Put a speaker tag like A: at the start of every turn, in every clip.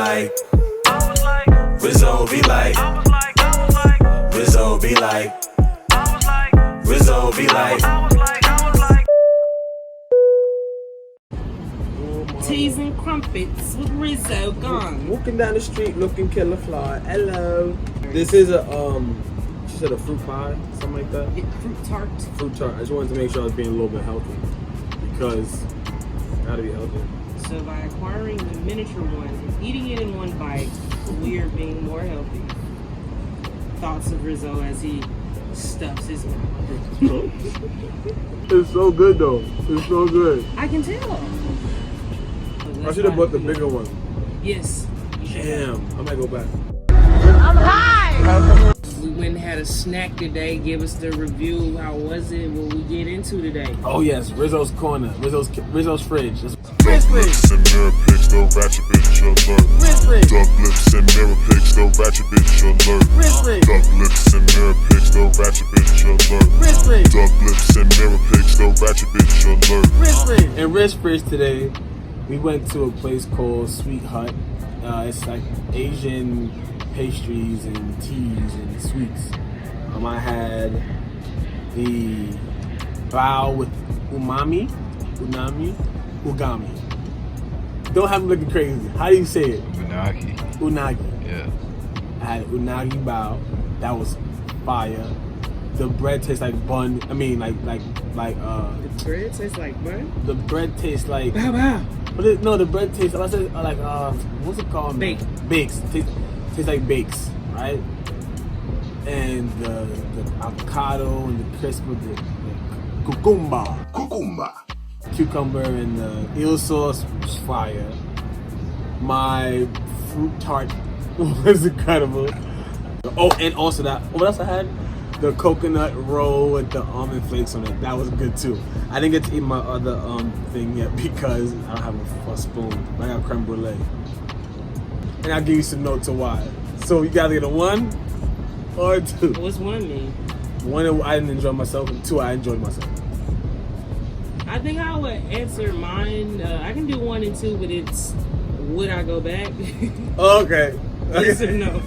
A: like, Rizzo be like, Rizzo be like, Rizzo be like.
B: Teas and crumpets with Rizzo GUN.
C: Walking down the street looking killer fly. Hello. This is a she said a fruit pie, something like that.
B: Fruit tart.
C: Fruit tart. I just wanted to make sure I was being a little bit healthy because I gotta be healthy.
B: So by acquiring the miniature one and eating it in one bite, we are being more healthy. Thoughts of Rizzo as he stuffs his mouth.
C: It's so good though. It's so good.
B: I can tell.
C: I should have bought the bigger one.
B: Yes.
C: Damn, I might go back.
D: I'm high!
B: We went and had a snack today. Give us the review. How was it? What we get into today?
C: Oh yes, Rizzo's corner. Rizzo's fridge.
E: Rizz Fridge. And mirror pics, no ratchet bitch alert.
C: Rizz Fridge.
E: Duck lips and mirror pics, no ratchet bitch alert.
C: Rizz Fridge.
E: Duck lips and mirror pics, no ratchet bitch alert.
C: Rizz Fridge.
E: Duck lips and mirror pics, no ratchet bitch alert.
C: Rizz Fridge. And Rizz Fridge today, we went to a place called Sweet Hut. It's like Asian pastries and teas and sweets. I had the bao with ugami. Don't have me looking crazy. How do you say it? Unagi.
F: Yeah.
C: I had unagi bao. That was fire. The bread tastes like bun. I mean, like.
B: The bread tastes like bun?
C: The bread tastes like.
B: Bow.
C: No, the bread tastes like what's it called? Bakes. Tastes like bakes, right? And the avocado and the crisp with the cucumber and the eel sauce was fire. My fruit tart was incredible. Oh, and also what else I had? The coconut roll with the almond flakes on it. That was good too. I didn't get to eat my other thing yet because I don't have a spoon. I got creme brulee. And I'll give you some notes of why. So you gotta get a 1 or a 2.
B: What's one mean?
C: 1, I didn't enjoy myself, and 2, I enjoyed myself.
B: I think I would answer mine. I can do 1 and 2, but it's would I go back?
C: Okay.
B: Yes or no?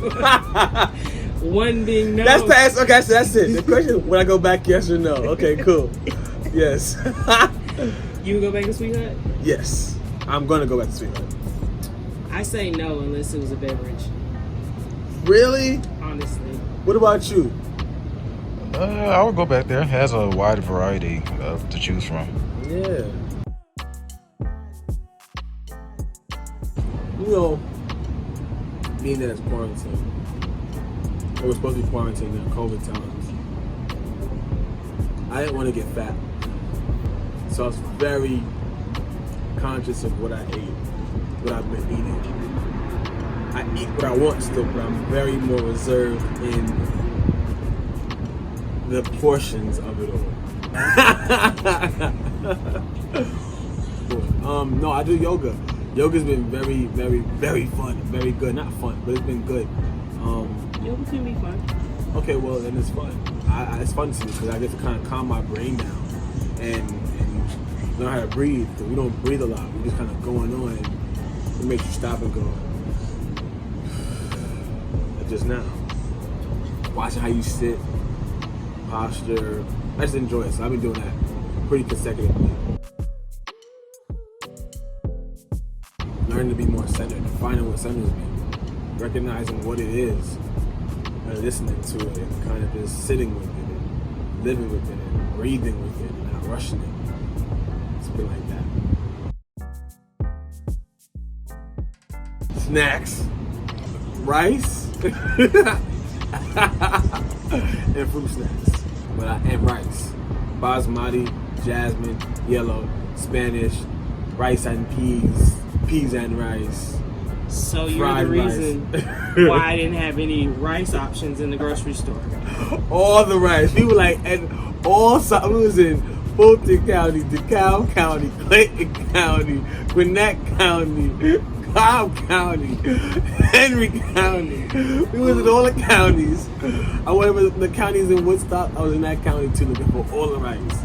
B: 1 being no.
C: That's the answer. Okay, so that's it. The question is, would I go back, yes or no? Okay, cool. Yes.
B: You would go back to Sweet Hut?
C: Yes. I'm gonna go back to Sweet Hut.
B: I say no unless it was a beverage.
C: Really?
B: Honestly.
C: What about you?
F: I would go back there. It has a wide variety to choose from.
C: Yeah. You know, being that it's quarantine, or we're supposed to be quarantined in COVID times, I didn't want to get fat. So I was very conscious of what I ate, what I've been eating. I eat what I want still, but I'm very more reserved in the portions of it all. No, I do yoga. Yoga's been very, very, very fun. Very good. Not fun, but it's been good.
B: Yoga can be fun.
C: Okay, well then it's fun. It's fun to me because I get to kind of calm my brain down and learn how to breathe. Because we don't breathe a lot. We're just kind of going on, and it makes you stop and go. Just now, watching how you sit, posture. I just enjoy it. So I've been doing that pretty consecutively. Learning to be more centered, defining what centers me, recognizing what it is, and listening to it, and kind of just sitting with it, and living with it, and breathing with it, and not rushing it. It's been like that. Snacks, rice. And fruit snacks, and rice, basmati, jasmine, yellow, Spanish, rice and peas and rice.
B: So you're the reason why I didn't have any rice options in the grocery store.
C: All the rice. We were like, and all we was in Fulton County, DeKalb County, Clayton County, Gwinnett County, Cobb County, Henry County. We was in all the counties. I went to the counties in Woodstock. I was in that county too, looking for all the rice.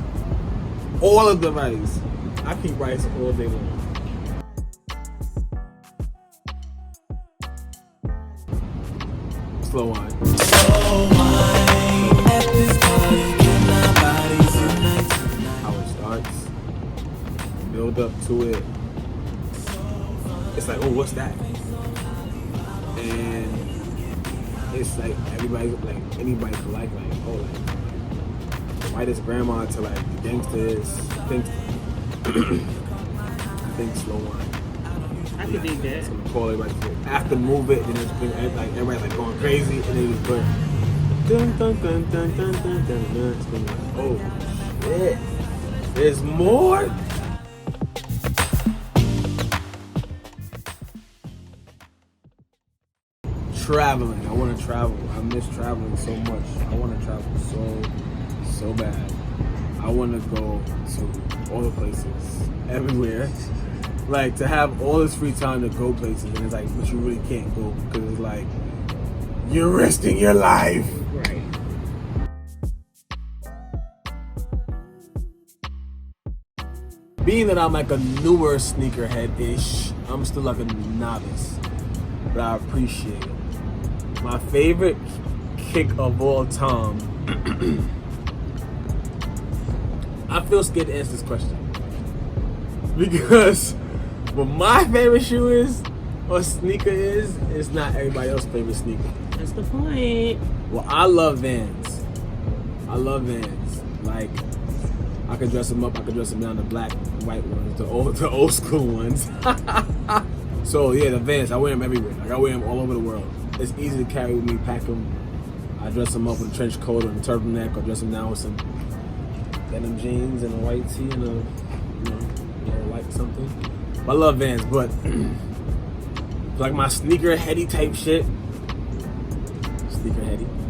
C: All of the rice. I keep rice all day long. Slow wine. How it starts, build up to it. It's like, oh, what's that? And it's like anybody could like, oh, like whitest grandma to like the gangsters. I think slow wine.
B: I could dig that.
C: It's gonna call everybody to it. After move it, then it's like everybody's like going crazy, and then just put dun dun dun dun dun dun dun dun. It's gonna be like, oh shit, there's more. Traveling. I want to travel. I miss traveling so much. I want to travel so bad. I want to go to all the places, everywhere. Like, to have all this free time to go places, and it's like, but you really can't go because it's like you're risking your life.
B: Right.
C: Being that I'm like a newer sneakerhead-ish, I'm still like a novice, but I appreciate it. My favorite kick of all time. I feel scared to answer this question because what my favorite shoe is or sneaker is, it's not everybody else's favorite sneaker.
B: That's the point.
C: Well, I love Vans. I love Vans. Like, I could dress them up. I could dress them down, the black and white ones, the old school ones. So yeah, the Vans. I wear them everywhere. Like, I wear them all over the world. It's easy to carry with me, pack them. I dress them up with a trench coat or a turtleneck, or dress them down with some denim jeans and a white tee and a white something. I love Vans, but like my sneakerheady type shit,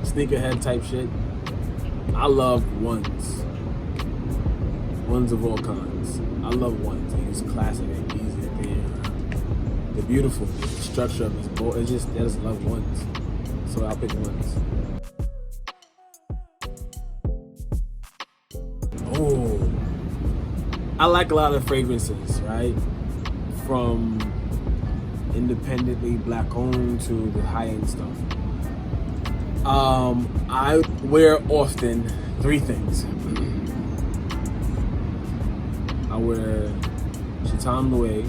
C: sneakerhead type shit, I love ones of all kinds. I love ones. It's classic and easy. They're beautiful. The structure of I just love ones. So I'll pick ones. Oh, I like a lot of fragrances, right? From independently black owned to the high end stuff. I wear often 3 things. I wear Chateauneuf Louis.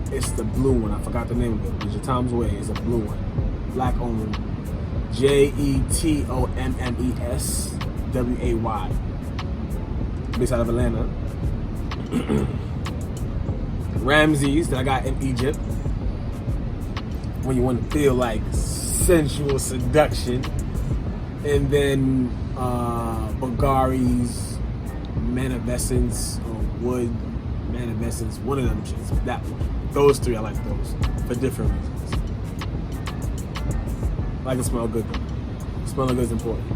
C: It's the blue one. I forgot the name of it. The Chateauneuf Louis is a blue one. Black owned. JETOMMESWAY. Based out of Atlanta. Ramses that I got in Egypt. When you want to feel like sensual seduction. And then Bulgari's Manifestance or Wood Manifestance. One of them shits. That one. Those 3, I like those for different reasons. I like to smell good. Smelling good is important.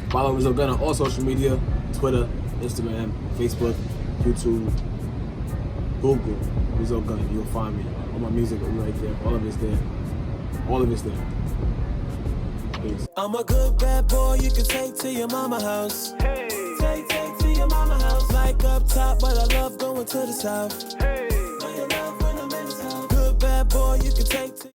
C: Follow Rizzo GUN on all social media: Twitter, Instagram, Facebook, YouTube, Google, Rizzo GUN. You'll find me. All my music will be right there. All of it's there. All of it's there. Peace.
A: I'm a good bad boy you can take to your mama house. Hey. Take to your mama house. Like up top, but I love going to the south. Hey. Good bad boy you can take to